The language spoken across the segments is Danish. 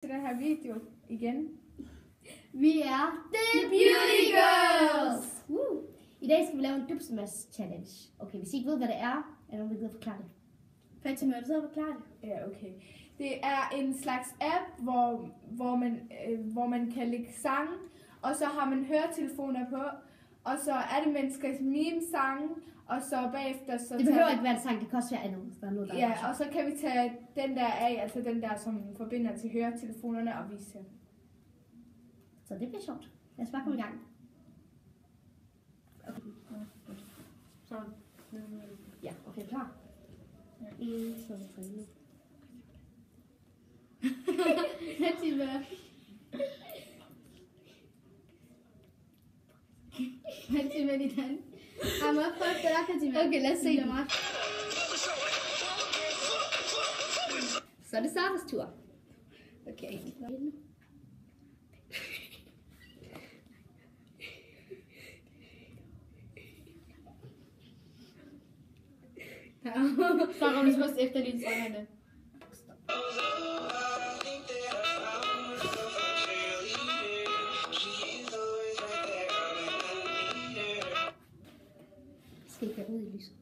til den her video igen. Vi er The Beauty Girls! I dag skal vi lave en dybsmads challenge. Okay, hvis I ikke ved, hvad det er der nogen, der gider forklare det? Fatima, er du så forklare det? Ja, okay. Det er en slags app, hvor man kan lægge sange, og så har man høretelefoner på, og så er det, man skal mime sange, og så bagefter så... Det behøver ikke være en sang, det kan også være andet, hvis der er noget, der ja, og så kan vi tage den der af, altså den der, som forbinder til høretelefonerne, og vise jer. Så det bliver sjovt. Lad os bare komme i gang. Okay. Så. Ja, okay, klar. Ja. 1, 2, 3, nu. Fatima. Fatima, din hand. I'm up for the Fatima. Okay, lad os se det. Så er det Saras tur. Okay. Sara, du skal også efterligne sangerne. Skal ikke være ude i lyset.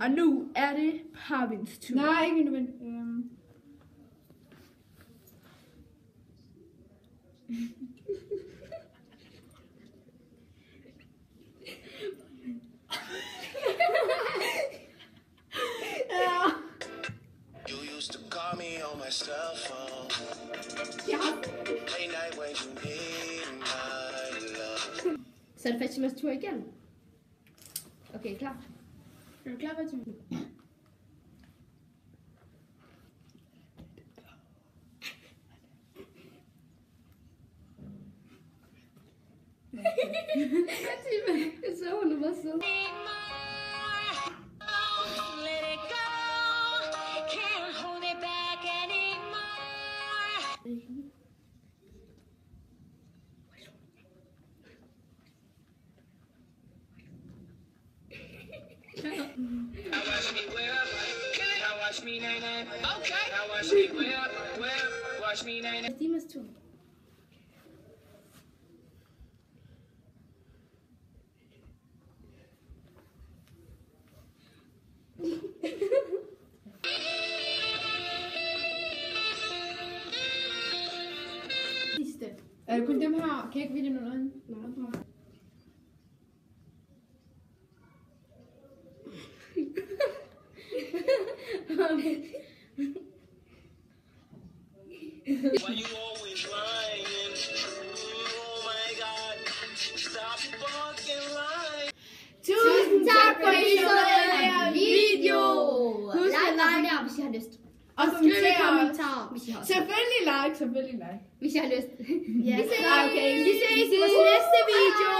Og nu er det Parvins tur. Nej, ikke nu, men... You used to call me on my cell phone. Late night when you need my love. Så er det Fatimas tur igen. Okay, klar. Er du klar, Fatima? Fatima, jeg så hun var så. Watch me whip, watch me nay nay. Okay. Watch me whip, watch me nay nay. Fatimas tur. Sidste. Er det kun dem her? Kan jeg ikke vide noget andet? Nej. Why you always lying? Oh my God, stop fucking lying. Tusind tak for at I så den her video. Husk at Like og abonner, hvis I har lyst. Og skriv i kommentarer. Hvis I har lyst. Selvfølgelig like, selvfølgelig like. Hvis I har lyst. Ja. Vi ses på næste video.